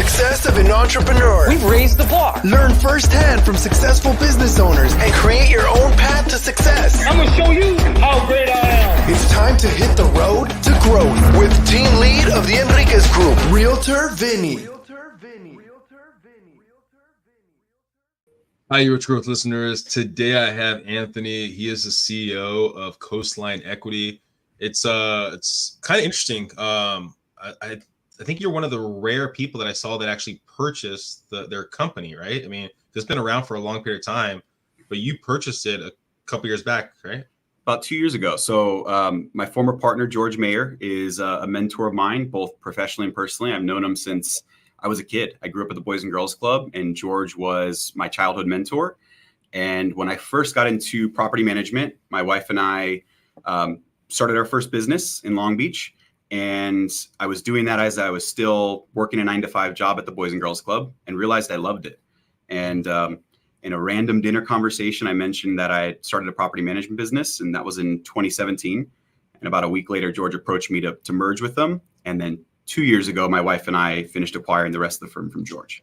success of an entrepreneur. We've raised the bar. Learn firsthand from successful business owners and create your own path to success. I'm gonna show you how great I am. It's time to hit the road to growth with team lead of the Enriquez Group, Realtor Vinny. Hi, your Rich Growth listeners. Today I have Anthony. He is the CEO of Coastline Equity. It's kind of interesting. I think you're one of the rare people that I saw that actually purchased their company, right? I mean, it's been around for a long period of time, but you purchased it a couple years back, right? About 2 years ago. So my former partner, George Mayer, is a mentor of mine, both professionally and personally. I've known him since I was a kid. I grew up at the Boys and Girls Club, and George was my childhood mentor. And when I first got into property management, my wife and I started our first business in Long Beach. And I was doing that as I was still working a 9-to-5 job at the Boys and Girls Club and realized I loved it. And in a random dinner conversation, I mentioned that I started a property management business, and that was in 2017. And about a week later, George approached me to merge with them. And then 2 years ago, my wife and I finished acquiring the rest of the firm from George.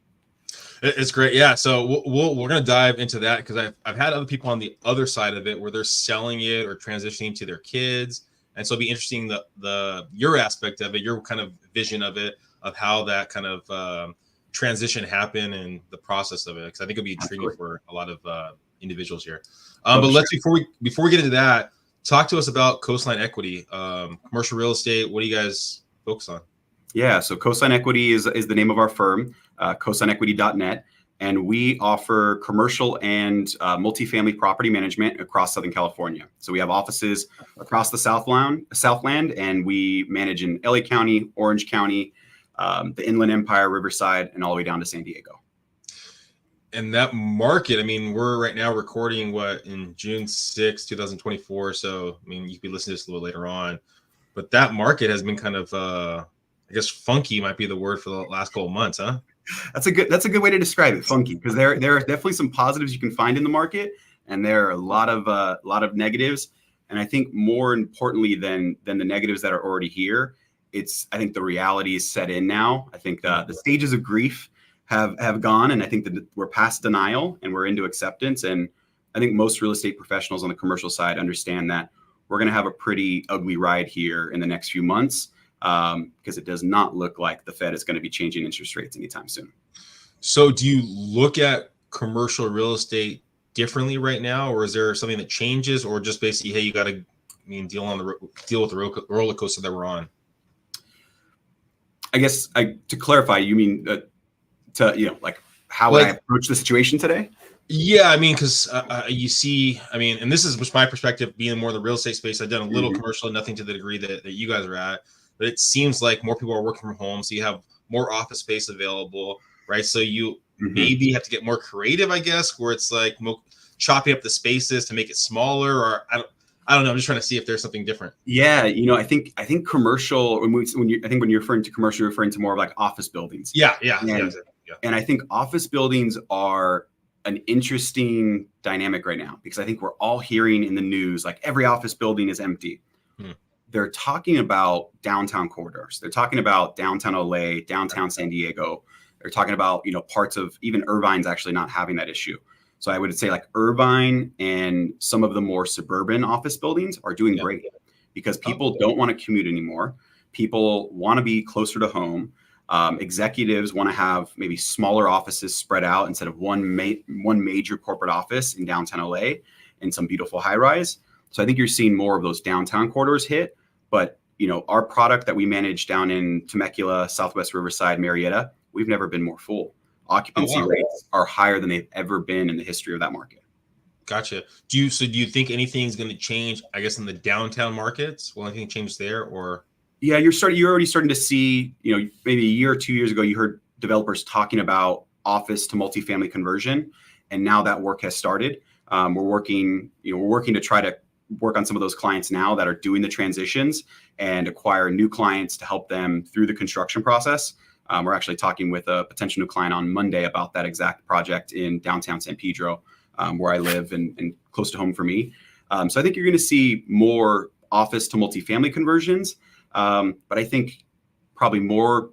It's great. Yeah. So we're going to dive into that because I've had other people on the other side of it where they're selling it or transitioning to their kids. And so it'll be interesting your aspect of it, your kind of vision of it, of how that kind of transition happened and the process of it. Because I think it'll be intriguing for a lot of individuals here. But let's before we get into that, talk to us about Coastline Equity, commercial real estate. What do you guys focus on? Yeah, so Coastline Equity is the name of our firm, coastlineequity.net. And we offer commercial and multifamily property management across Southern California. So we have offices across the Southland, and we manage in LA County, Orange County, the Inland Empire, Riverside, and all the way down to San Diego. And that market, I mean, we're right now recording in June 6, 2024. So, I mean, you could be listening to this a little later on, but that market has been kind of, I guess funky might be the word for the last couple of months, huh? That's a good way to describe it, funky, because there are definitely some positives you can find in the market, and there are a lot of negatives. And I think more importantly than the negatives that are already here, I think the reality is set in now. I think the stages of grief have gone, and I think that we're past denial and we're into acceptance. And I think most real estate professionals on the commercial side understand that we're going to have a pretty ugly ride here in the next few months. Because it does not look like the Fed is going to be changing interest rates anytime soon. So do you look at commercial real estate differently right now, or is there something that changes, or just basically, hey, you got to deal with the roller coaster that we're on? I guess to clarify, you mean like how would I approach the situation today? Yeah, I mean, because you see, I mean, and this is just my perspective, being more in the real estate space. I've done a little commercial, nothing to the degree that you guys are at. But it seems like more people are working from home, so you have more office space available, right? So you maybe have to get more creative, I guess, where it's like chopping up the spaces to make it smaller, or I don't know. I'm just trying to see if there's something different. Yeah, I think commercial. When you're referring to commercial, you're referring to more of like office buildings. Yeah. And I think office buildings are an interesting dynamic right now, because I think we're all hearing in the news like every office building is empty. They're talking about downtown corridors. They're talking about downtown LA, downtown San Diego. They're talking about, parts of even Irvine's actually not having that issue. So I would say like Irvine and some of the more suburban office buildings are doing great, because people don't want to commute anymore. People want to be closer to home. Executives want to have maybe smaller offices spread out instead of one major corporate office in downtown LA and some beautiful high rise. So I think you're seeing more of those downtown corridors hit. But, our product that we manage down in Temecula, Southwest Riverside, Marietta, we've never been more full. Occupancy rates are higher than they've ever been in the history of that market. Gotcha. Do you think anything's going to change, I guess, in the downtown markets? Will anything change there, or? Yeah, you're already starting to see, maybe a year or 2 years ago, you heard developers talking about office to multifamily conversion, and now that work has started. We're working to try to work on some of those clients now that are doing the transitions and acquire new clients to help them through the construction process. We're actually talking with a potential new client on Monday about that exact project in downtown San Pedro, where I live and close to home for me. So I think you're going to see more office to multifamily conversions. But I think probably more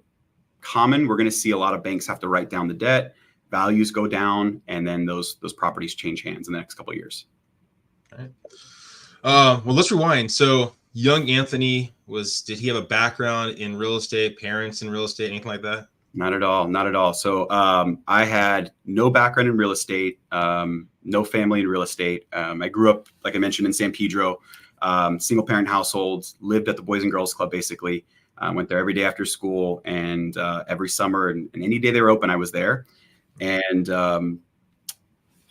common. We're going to see a lot of banks have to write down the debt, values go down, and then those properties change hands in the next couple of years. All right. Well, let's rewind. So young Anthony, did he have a background in real estate, parents in real estate, anything like that? Not at all. Not at all. So I had no background in real estate, no family in real estate. I grew up, like I mentioned, in San Pedro, single parent households, lived at the Boys and Girls Club, basically. Went there every day after school, and every summer and any day they were open, I was there. And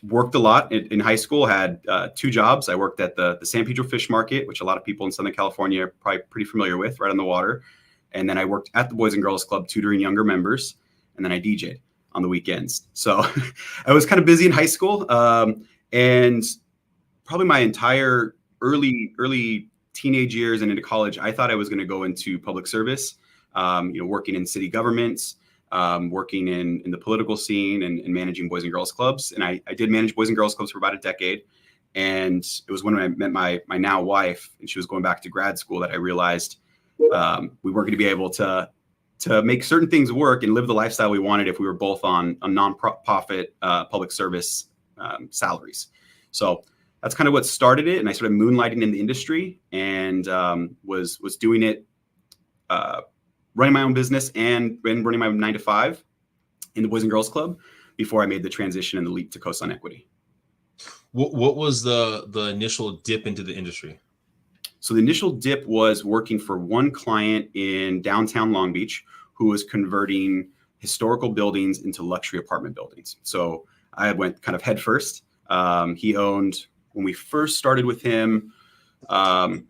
worked a lot in high school, had 2 jobs. I worked at the San Pedro Fish Market, which a lot of people in Southern California are probably pretty familiar with, right on the water. And then I worked at the Boys and Girls Club tutoring younger members. And then I DJ'd on the weekends. So I was kind of busy in high school. And probably my entire early teenage years and into college, I thought I was going to go into public service, working in city governments, working in the political scene and managing Boys and Girls Clubs. And I did manage Boys and Girls Clubs for about a decade. And it was when I met my now wife, and she was going back to grad school, that I realized we weren't going to be able to make certain things work and live the lifestyle we wanted if we were both on a nonprofit public service salaries. So that's kind of what started it. And I started moonlighting in the industry and was doing it, running my own business and running my 9-to-5 in the Boys and Girls Club before I made the transition and the leap to Coastline Equity. What was the initial dip into the industry? So the initial dip was working for one client in downtown Long Beach who was converting historical buildings into luxury apartment buildings. So I went kind of head first. He owned, when we first started with him,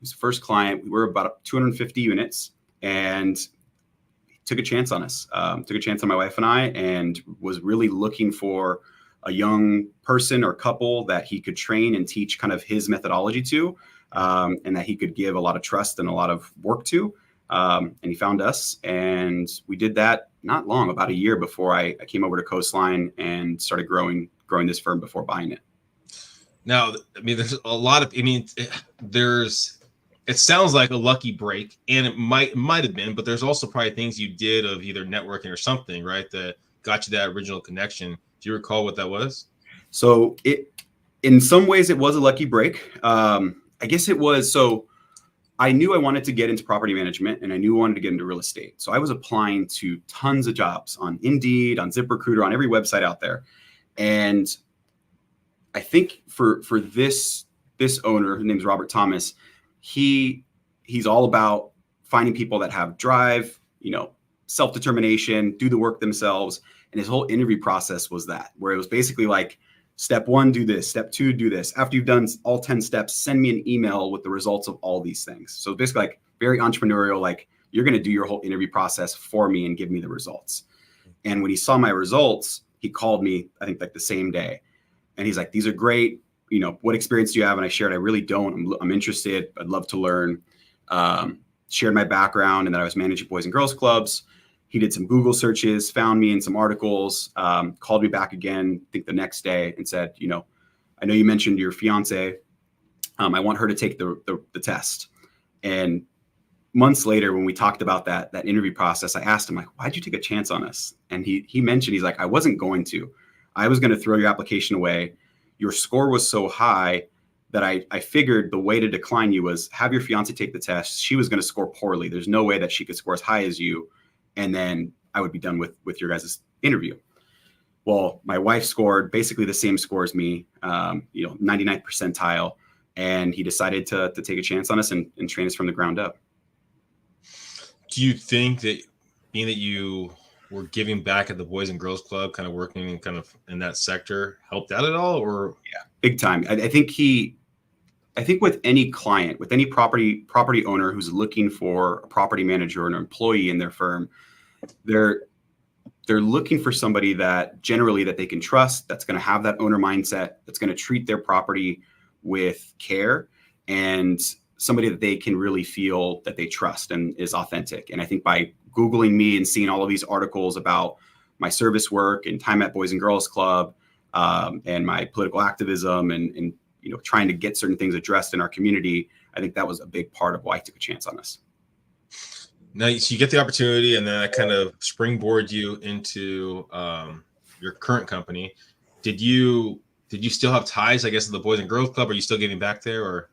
his first client, we were about 250 units, and he took a chance on us, took a chance on my wife and I, and was really looking for a young person or couple that he could train and teach kind of his methodology to. And that he could give a lot of trust and a lot of work to. And he found us, and we did that not long, about a year before I came over to Coastline and started growing this firm before buying it. Now, I mean, there's a lot of, it sounds like a lucky break, and it might have been, but there's also probably things you did of either networking or something, right, that got you that original connection. Do you recall what that was? So in some ways it was a lucky break. I guess it was, so I knew I wanted to get into property management, and I knew I wanted to get into real estate. So I was applying to tons of jobs on Indeed, on ZipRecruiter, on every website out there. And I think for this owner, whose name is Robert Thomas, he's all about finding people that have drive, self-determination, do the work themselves. And his whole interview process was that, where it was basically like, step 1, do this. Step 2, do this. After you've done all 10 steps, send me an email with the results of all these things. So basically, like, very entrepreneurial, like, you're going to do your whole interview process for me and give me the results. And when he saw my results, he called me, I think, like the same day. And he's like, these are great. What experience do you have? And I shared, I really don't. I'm interested. I'd love to learn. Shared my background and that I was managing Boys and Girls Clubs. He did some Google searches, found me in some articles, called me back again, I think the next day, and said, I know you mentioned your fiance. I want her to take the test. And months later, when we talked about that interview process, I asked him, like, why'd you take a chance on us? And he mentioned, he's like, I wasn't going to. I was going to throw your application away. Your score was so high that I figured the way to decline you was have your fiance take the test. She was going to score poorly. There's no way that she could score as high as you. And then I would be done with your guys' interview. Well, my wife scored basically the same score as me, 99th percentile. And he decided to take a chance on us and train us from the ground up. Do you think that being that you were giving back at the Boys and Girls Club, kind of working kind of in that sector, helped out at all? Or yeah, big time. I think with any client, with any property owner who's looking for a property manager or an employee in their firm, they're looking for somebody that they can trust, that's going to have that owner mindset, that's going to treat their property with care, and somebody that they can really feel that they trust and is authentic. And I think by Googling me and seeing all of these articles about my service work and time at Boys and Girls Club, and my political activism and trying to get certain things addressed in our community, I think that was a big part of why I took a chance on us. Now, so you get the opportunity, and then that kind of springboard you into your current company. Did you still have ties, I guess, to the Boys and Girls Club? Are you still getting back there, or?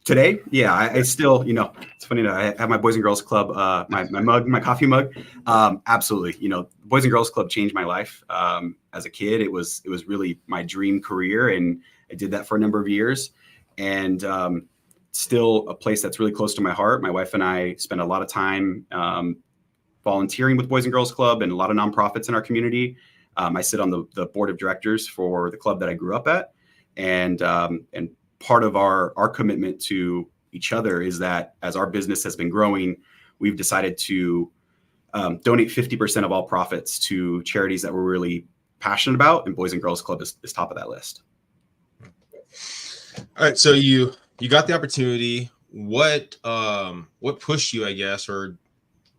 Today, yeah, I still, it's funny that I have my Boys and Girls Club, my mug, my coffee mug. Absolutely, Boys and Girls Club changed my life. As a kid, it was really my dream career, and I did that for a number of years. And still a place that's really close to my heart. My wife and I spend a lot of time volunteering with Boys and Girls Club and a lot of nonprofits in our community. I sit on the board of directors for the club that I grew up at, and part of our commitment to each other is that as our business has been growing, we've decided to donate 50% of all profits to charities that we're really passionate about, and Boys and Girls Club is top of that list. All right, so you got the opportunity. What pushed you, I guess, or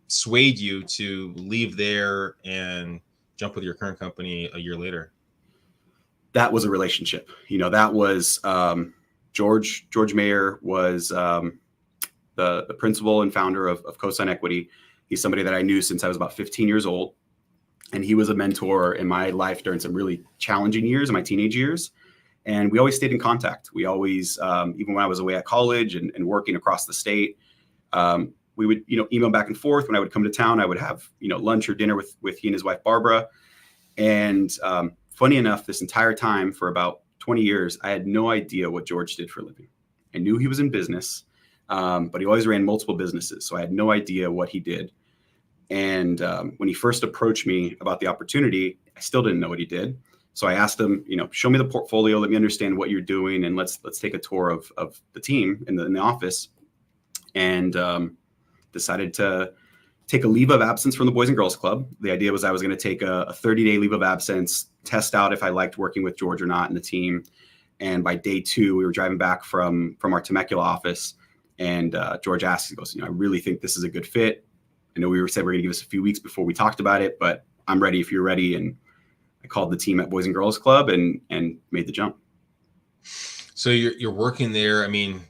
swayed you to leave there and jump with your current company a year later? That was a relationship. That was George Mayer was the principal and founder of Coastline Equity. He's somebody that I knew since I was about 15 years old. And he was a mentor in my life during some really challenging years, in my teenage years. And we always stayed in contact. We always, even when I was away at college and working across the state, we would, email back and forth. When I would come to town, I would have, lunch or dinner with he and his wife, Barbara. And funny enough, this entire time for about 20 years, I had no idea what George did for a living. I knew he was in business, but he always ran multiple businesses. So I had no idea what he did. And when he first approached me about the opportunity, I still didn't know what he did. So I asked him, show me the portfolio, let me understand what you're doing, and let's take a tour of the team in the office. And decided to take a leave of absence from the Boys and Girls Club. The idea was I was going to take a 30-day leave of absence, test out if I liked working with George or not in the team. And by day 2, we were driving back from our Temecula office, and George asked, he goes, I really think this is a good fit. I know we said we're going to give us a few weeks before we talked about it, but I'm ready if you're ready. And I called the team at Boys and Girls Club and made the jump. So you're working there. I mean,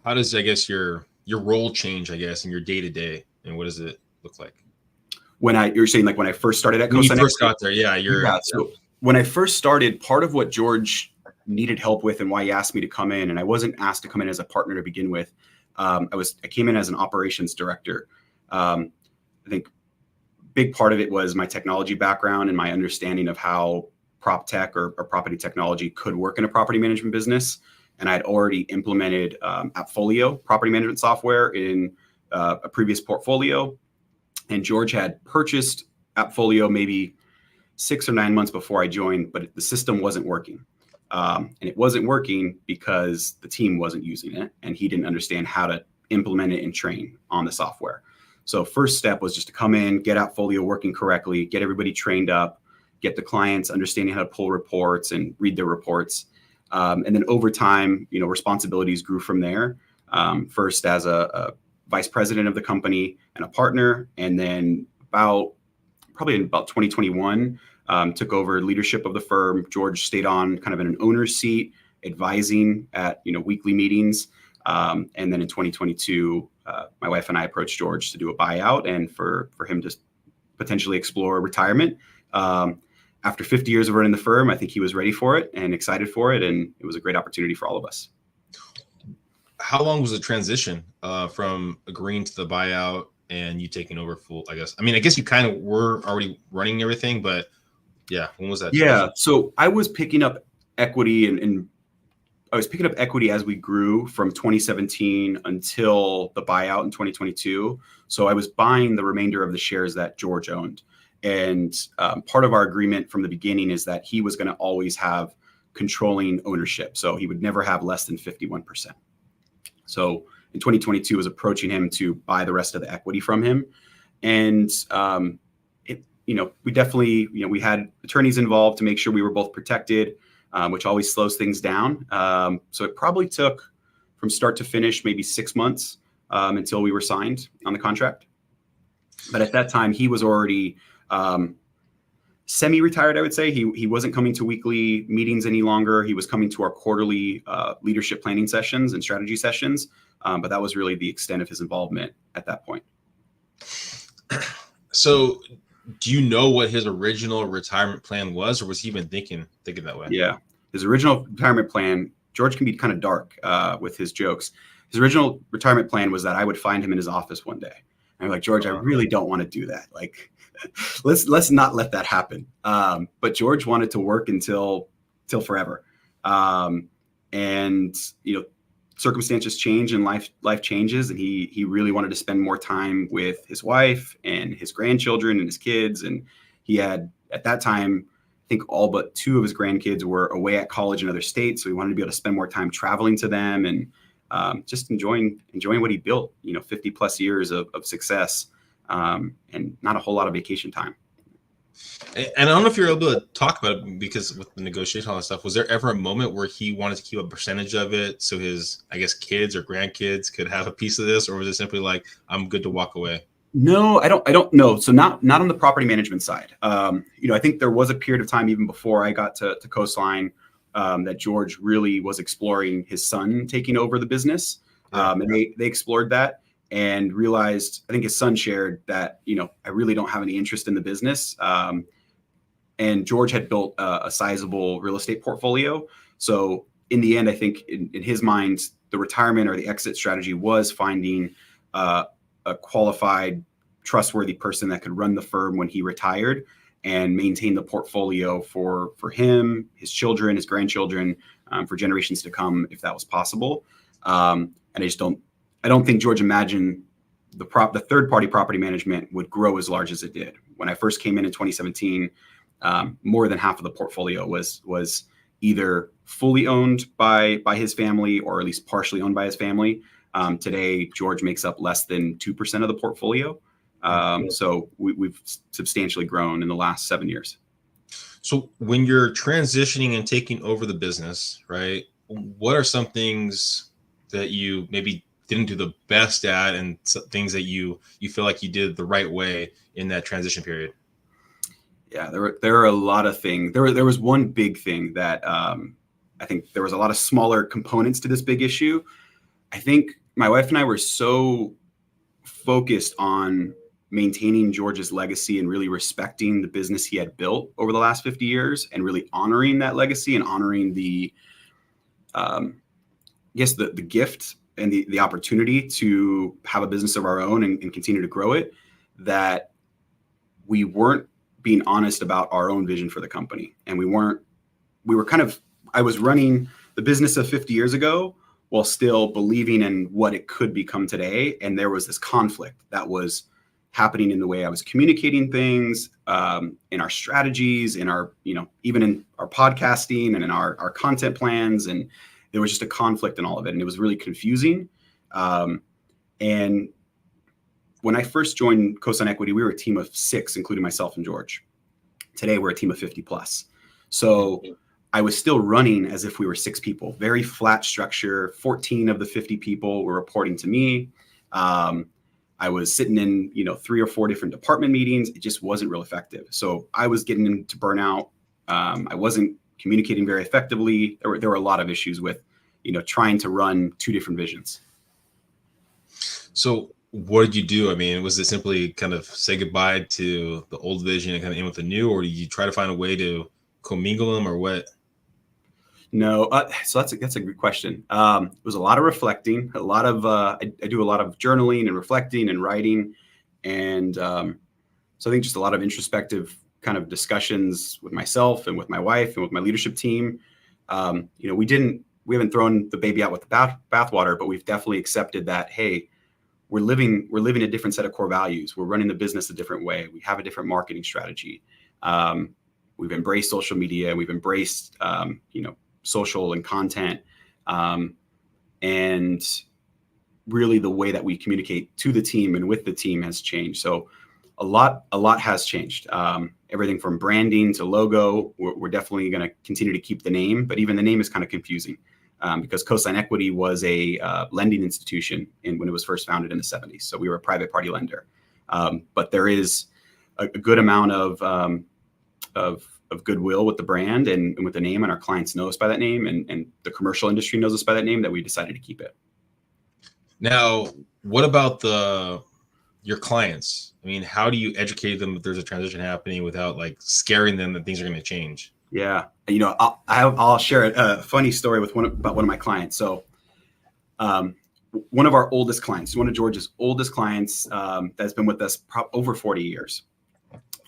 how does I guess your role change, I guess, in your day to day, and what does it look like? You're saying like when I first started at Coastline? When you first got there, yeah. So when I first started, part of what George needed help with and why he asked me to come in, and I wasn't asked to come in as a partner to begin with. I came in as an operations director. I think big part of it was my technology background and my understanding of how prop tech or property technology could work in a property management business. And I'd already implemented AppFolio property management software in a previous portfolio. And George had purchased AppFolio maybe 6 or 9 months before I joined, but the system wasn't working. And it wasn't working because the team wasn't using it, and he didn't understand how to implement it and train on the software. So first step was just to come in, get AppFolio working correctly, get everybody trained up, get the clients understanding how to pull reports and read their reports. And then over time, responsibilities grew from there. First as a vice president of the company and a partner, and then probably in about 2021, took over leadership of the firm. George stayed on kind of in an owner's seat, advising at weekly meetings. And then in 2022, my wife and I approached George to do a buyout and for him to potentially explore retirement. After 50 years of running the firm, I think he was ready for it and excited for it, and it was a great opportunity for all of us. How long was the transition from agreeing to the buyout and you taking over full, I guess? I mean, I guess you kind of were already running everything, but yeah, when was that? Yeah, so I was picking up equity and I was picking up equity as we grew from 2017 until the buyout in 2022. So I was buying the remainder of the shares that George owned. And part of our agreement from the beginning is that he was going to always have controlling ownership. So he would never have less than 51%. So in 2022, I was approaching him to buy the rest of the equity from him. And, we definitely, we had attorneys involved to make sure we were both protected, which always slows things down. So it probably took from start to finish, maybe 6 months until we were signed on the contract. But at that time, he was already semi-retired, I would say. He wasn't coming to weekly meetings any longer. He was coming to our quarterly leadership planning sessions and strategy sessions. But that was really the extent of his involvement at that point. So do you know what his original retirement plan was, or was he even thinking that way? Yeah. His original retirement plan, George can be kind of dark with his jokes. His original retirement plan was that I would find him in his office one day. And I'm like, George, I really don't want to do that. Like, let's not let that happen. But George wanted to work until forever. And, you know, circumstances change and life changes. And he really wanted to spend more time with his wife and his grandchildren and his kids. And he had, at that time, I think all but 2 of his grandkids were away at college in other states. So he wanted to be able to spend more time traveling to them and just enjoying what he built, you know, 50 plus years of success and not a whole lot of vacation time. And I don't know if you're able to talk about it, because with the negotiation, all that stuff, was there ever a moment where he wanted to keep a percentage of it so his, I guess, kids or grandkids could have a piece of this, or was it simply like, I'm good to walk away? No, I don't know. So not on the property management side. You know, I think there was a period of time even before I got to Coastline that George really was exploring his son taking over the business. And they explored that and realized, I think his son shared that, you know, I really don't have any interest in the business. And George had built a sizable real estate portfolio. So in the end, I think in his mind, the retirement or the exit strategy was finding a qualified, trustworthy person that could run the firm when he retired and maintain the portfolio for him, his children, his grandchildren, for generations to come, if that was possible. And I don't think George imagined the third-party property management would grow as large as it did. When I first came in 2017, more than half of the portfolio was either fully owned by his family or at least partially owned by his family. Today, George makes up less than 2% of the portfolio. So we've substantially grown in the last 7 years. So when you're transitioning and taking over the business, right, what are some things that you maybe didn't do the best at, and things that you feel like you did the right way in that transition period? Yeah, there are a lot of things. There was one big thing that I think there was a lot of smaller components to this big issue. I think my wife and I were so focused on maintaining George's legacy and really respecting the business he had built over the last 50 years and really honoring that legacy and honoring the gift and the opportunity to have a business of our own and continue to grow it, that we weren't being honest about our own vision for the company. And I was running the business of 50 years ago while still believing in what it could become today. And there was this conflict that was happening in the way I was communicating things, in our strategies, in our, you know, even in our podcasting and in our content plans. And there was just a conflict in all of it. And it was really confusing. And when I first joined Coastline Equity, we were a team of 6, including myself and George. Today, we're a team of 50 plus. So I was still running as if we were 6 people, very flat structure. 14 of the 50 people were reporting to me. I was sitting in, you know, 3 or 4 different department meetings. It just wasn't real effective. So I was getting into burnout. I wasn't communicating very effectively. There were a lot of issues with, you know, trying to run 2 different visions. So what did you do? I mean, was it simply kind of say goodbye to the old vision and kind of in with the new, or did you try to find a way to commingle them, or what? No, so that's a good question. It was a lot of reflecting, a lot of I do a lot of journaling and reflecting and writing, and so I think just a lot of introspective kind of discussions with myself and with my wife and with my leadership team. You know, we haven't thrown the baby out with the bathwater, but we've definitely accepted that, hey, we're living a different set of core values. We're running the business a different way. We have a different marketing strategy. We've embraced social media. We've embraced, you know, social and content, and really the way that we communicate to the team and with the team has changed. So a lot has changed. Everything from branding to logo. We're definitely going to continue to keep the name, but even the name is kind of confusing because Coastline Equity was a lending institution when it was first founded in the 70s. So we were a private party lender, but there is a good amount of goodwill with the brand and with the name, and our clients know us by that name, and the commercial industry knows us by that name, that we decided to keep it. Now, what about the your clients? I mean, how do you educate them that there's a transition happening without like scaring them that things are going to change? Yeah, I'll share a funny story with about one of my clients. So, one of our oldest clients, one of George's oldest clients, that's been with us over 40 years.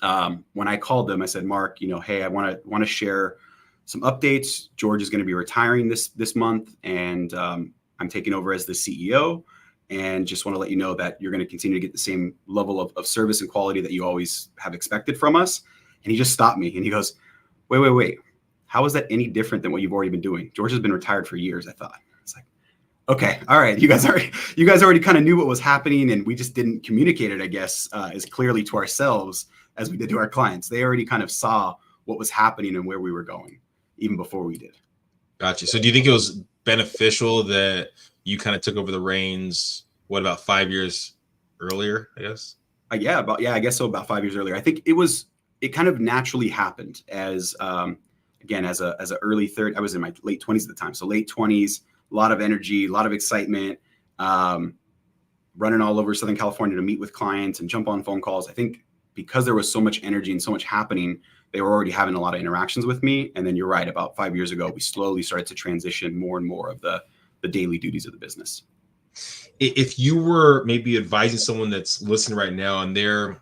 When I called them, I said, Mark, hey, I want to share some updates. George is going to be retiring this month, and I'm taking over as the CEO. And just want to let you know that you're going to continue to get the same level of service and quality that you always have expected from us. And he just stopped me and he goes, wait. How is that any different than what you've already been doing? George has been retired for years, I thought. It's like, okay, all right. You guys already kind of knew what was happening, and we just didn't communicate it, I guess, as clearly to ourselves as we did to our clients. They already kind of saw what was happening and where we were going even before we did. Gotcha. So do you think it was beneficial that you kind of took over the reins, about 5 years earlier, I guess? I guess so, about 5 years earlier. I think it kind of naturally happened as, again, as a early 30s. I was in my late 20s at the time. So late 20s, a lot of energy, a lot of excitement, running all over Southern California to meet with clients and jump on phone calls. I think because there was so much energy and so much happening, they were already having a lot of interactions with me. And then you're right, about 5 years ago, we slowly started to transition more and more of the daily duties of the business. If you were maybe advising someone that's listening right now and they're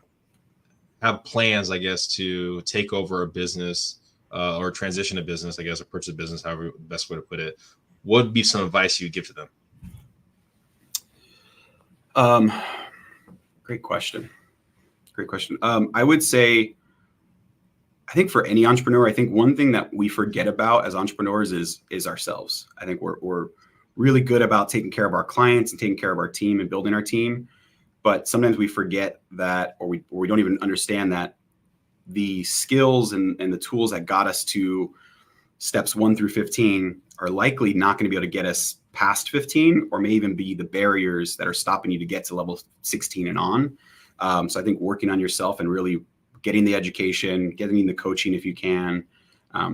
have plans, I guess, to take over a business or transition a business, I guess, or purchase a business, however the best way to put it, what would be some advice you'd give to them? Great question. I would say, I think for any entrepreneur, I think one thing that we forget about as entrepreneurs is ourselves. I think we're really good about taking care of our clients and taking care of our team and building our team. But sometimes we forget that, or we don't even understand that the skills and the tools that got us to steps 1 through 15 are likely not going to be able to get us past 15, or may even be the barriers that are stopping you to get to level 16 and on. So I think working on yourself and really getting the education, getting the coaching if you can,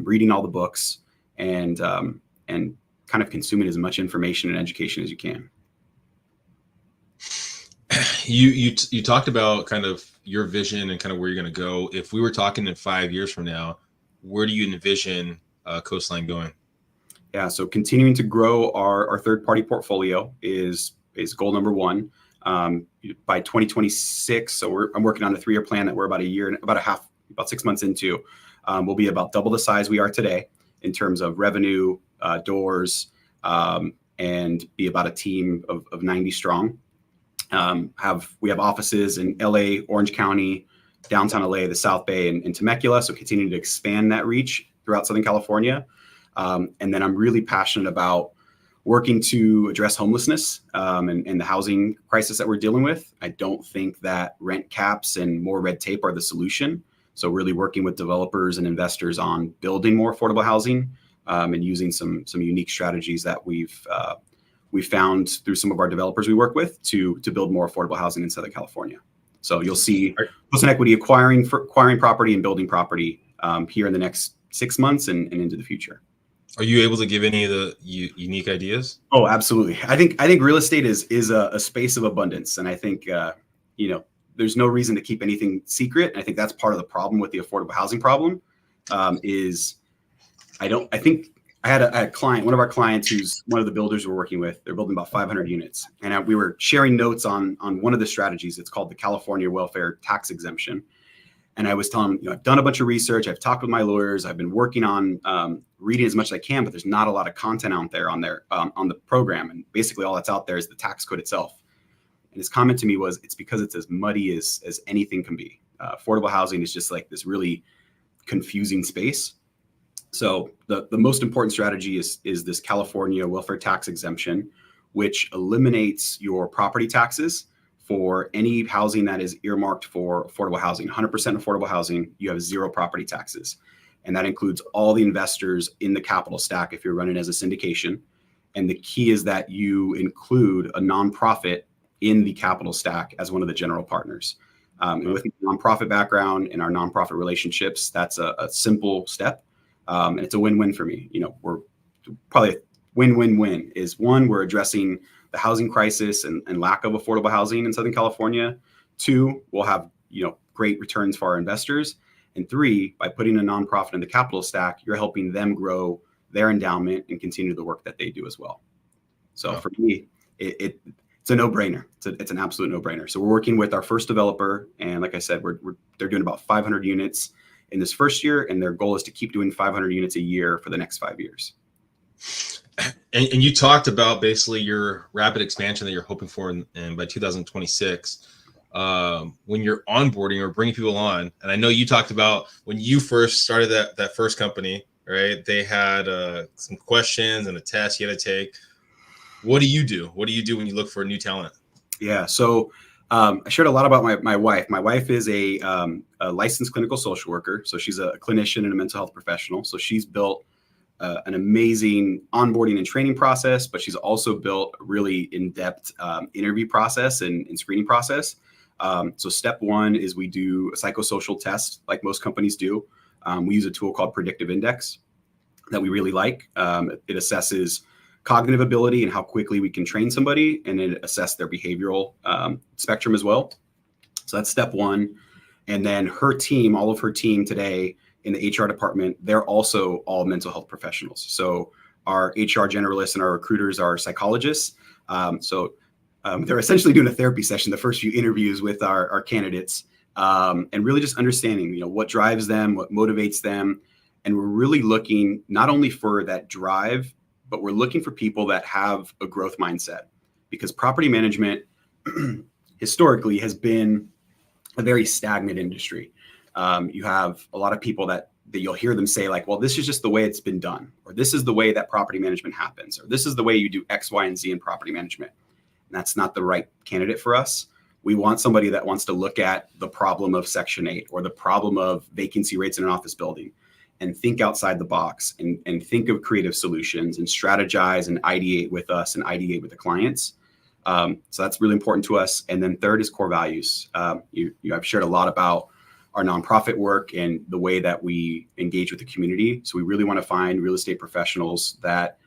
reading all the books, and kind of consuming as much information and education as you can. You talked about kind of your vision and kind of where you're going to go. If we were talking in 5 years from now, where do you envision Coastline going? Yeah, so continuing to grow our third-party portfolio is goal number one. By 2026, so I'm working on a 3-year plan that we're about 6 months into. We'll be about double the size we are today in terms of revenue, doors, and be about a team of 90 strong. We have offices in LA, Orange County, downtown LA, the South Bay, and Temecula. So continuing to expand that reach throughout Southern California. And then I'm really passionate about working to address homelessness and the housing crisis that we're dealing with. I don't think that rent caps and more red tape are the solution. So really working with developers and investors on building more affordable housing and using some unique strategies that we've found through some of our developers we work with to build more affordable housing in Southern California. So you'll see Coastline Equity acquiring property and building property here in the next 6 months and into the future. Are you able to give any of the unique ideas? Oh, absolutely. I think real estate is a space of abundance, and I think there's no reason to keep anything secret. I think that's part of the problem with the affordable housing problem. I think I had a client, one of our clients, who's one of the builders we're working with. They're building about 500 units, and we were sharing notes on one of the strategies. It's called the California Welfare Tax Exemption. And I was telling them, I've done a bunch of research. I've talked with my lawyers. I've been working on reading as much as I can, but there's not a lot of content out there on the program. And basically all that's out there is the tax code itself. And his comment to me was, it's because it's as muddy as anything can be. Affordable housing is just like this really confusing space. So the most important strategy is this California Welfare Tax Exemption, which eliminates your property taxes for any housing that is earmarked for affordable housing. 100% affordable housing, you have 0 property taxes. And that includes all the investors in the capital stack if you're running as a syndication. And the key is that you include a nonprofit in the capital stack as one of the general partners. And with my nonprofit background and our nonprofit relationships, that's a simple step. And it's a win-win for me. We're probably a win-win-win is, one, we're addressing the housing crisis and lack of affordable housing in Southern California. 2, we'll have, great returns for our investors. And 3, by putting a nonprofit in the capital stack, you're helping them grow their endowment and continue the work that they do as well. So for me, it's a no-brainer. It's an absolute no-brainer. So we're working with our first developer, and like I said, they're doing about 500 units in this first year, and their goal is to keep doing 500 units a year for the next 5 years. And you talked about basically your rapid expansion that you're hoping for in by 2026. When you're onboarding or bringing people on, and I know you talked about when you first started that first company, right? They had some questions and a test you had to take. What do you do? What do you do when you look for new talent? Yeah, so I shared a lot about my wife. My wife is a licensed clinical social worker, so she's a clinician and a mental health professional. So she's built an amazing onboarding and training process, but she's also built a really in-depth interview process and screening process. So step 1 is we do a psychosocial test like most companies do. We use a tool called Predictive Index that we really like. It assesses cognitive ability and how quickly we can train somebody, and then assess their behavioral spectrum as well. So that's step 1. And then all of her team today in the HR department, they're also all mental health professionals. So our HR generalists and our recruiters are psychologists. They're essentially doing a therapy session, the first few interviews with our candidates, and really just understanding, what drives them, what motivates them. And we're really looking not only for that drive, but we're looking for people that have a growth mindset, because property management historically has been a very stagnant industry. You have a lot of people that you'll hear them say like, well, this is just the way it's been done, or this is the way that property management happens, or this is the way you do X, Y, and Z in property management. And that's not the right candidate for us. We want somebody that wants to look at the problem of Section 8 or the problem of vacancy rates in an office building and think outside the box and think of creative solutions and strategize and ideate with us and ideate with the clients. So that's really important to us. And then third is core values. I've shared a lot about our nonprofit work and the way that we engage with the community. So we really want to find real estate professionals that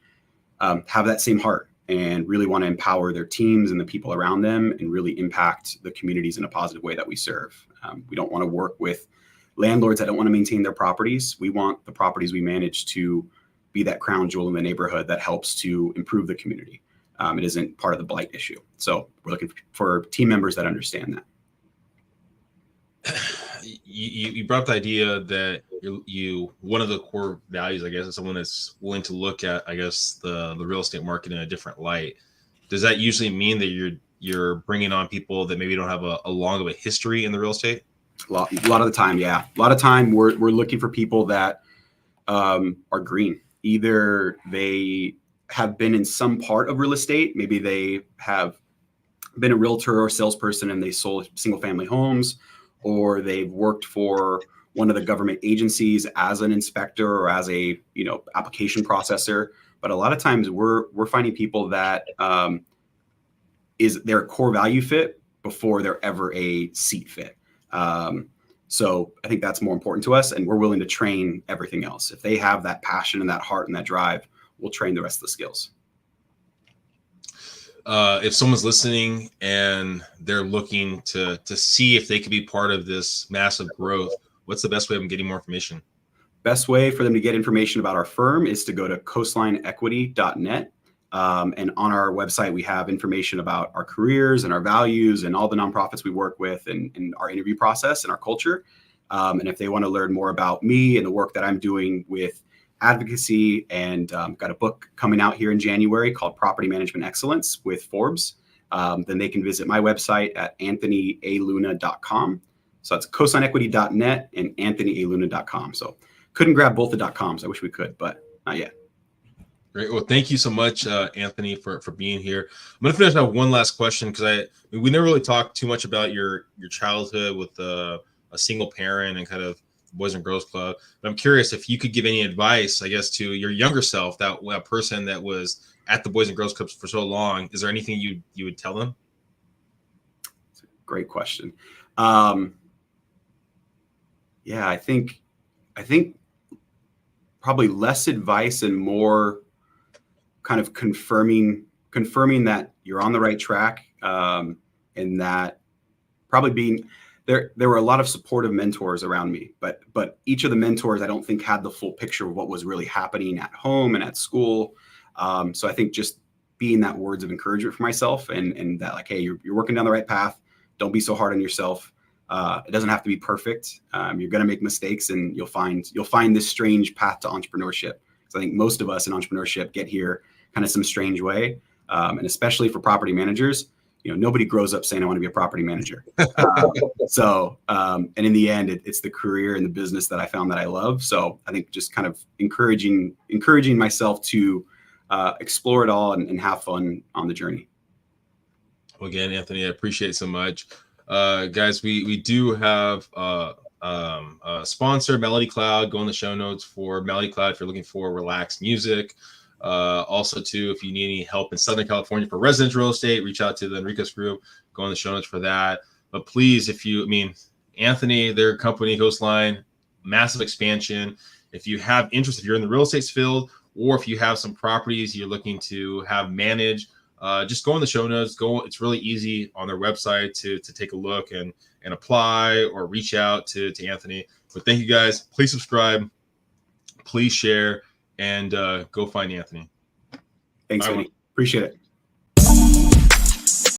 have that same heart and really want to empower their teams and the people around them and really impact the communities in a positive way that we serve. We don't want to work with landlords that don't want to maintain their properties. We want the properties we manage to be that crown jewel in the neighborhood that helps to improve the community. It isn't part of the blight issue. So we're looking for team members that understand that. You brought up the idea that one of the core values, I guess, is someone that's willing to look at, I guess, the real estate market in a different light. Does that usually mean that you're bringing on people that maybe don't have a long of a history in the real estate? A lot of the time, yeah. A lot of time we're looking for people that are green. Either they have been in some part of real estate. Maybe they have been a realtor or salesperson and they sold single family homes, or they've worked for one of the government agencies as an inspector or as a application processor. But a lot of times we're finding people that is their core value fit before they're ever a seat fit. So I think that's more important to us, and we're willing to train everything else. If they have that passion and that heart and that drive, we'll train the rest of the skills. If someone's listening and they're looking to see if they could be part of this massive growth, what's the best way of getting more information? Best way for them to get information about our firm is to go to coastlineequity.net. And on our website, we have information about our careers and our values and all the nonprofits we work with and our interview process and our culture. And if they want to learn more about me and the work that I'm doing with advocacy and got a book coming out here in January called Property Management Excellence with Forbes, then they can visit my website at anthonyaluna.com. So that's coastlineequity.net and anthonyaluna.com. So couldn't grab both the .coms. I wish we could, but not yet. Great. Well, thank you so much, Anthony, for being here. I'm going to finish out one last question because we never really talked too much about your childhood with a single parent and kind of Boys and Girls Club. But I'm curious if you could give any advice, I guess, to your younger self, that person that was at the Boys and Girls Clubs for so long. Is there anything you would tell them? That's a great question. Yeah, I think probably less advice and more kind of confirming that you're on the right track, and that probably being there were a lot of supportive mentors around me, but each of the mentors I don't think had the full picture of what was really happening at home and at school. So I think just being that words of encouragement for myself and that like, hey, you're working down the right path. Don't be so hard on yourself. It doesn't have to be perfect. You're going to make mistakes, and you'll find this strange path to entrepreneurship. So I think most of us in entrepreneurship get here kind of some strange way. And especially for property managers, nobody grows up saying I want to be a property manager. And in the end, it's the career and the business that I found that I love. So I think just kind of encouraging myself to explore it all and have fun on the journey. Well, again, Anthony, I appreciate it so much. Guys, we do have a sponsor, Melody Cloud. Go in the show notes for Melody Cloud if you're looking for relaxed music. Also, too, if you need any help in Southern California for residential real estate, reach out to the Enriquez Group. Go in the show notes for that. But please, Anthony, their company, Coastline, massive expansion. If you have interest, if you're in the real estate field, or if you have some properties you're looking to have managed, just go in the show notes. It's really easy on their website to take a look and apply or reach out to Anthony. But thank you guys. Please subscribe. Please share, and go find Anthony. Thanks, Vinny. Appreciate it.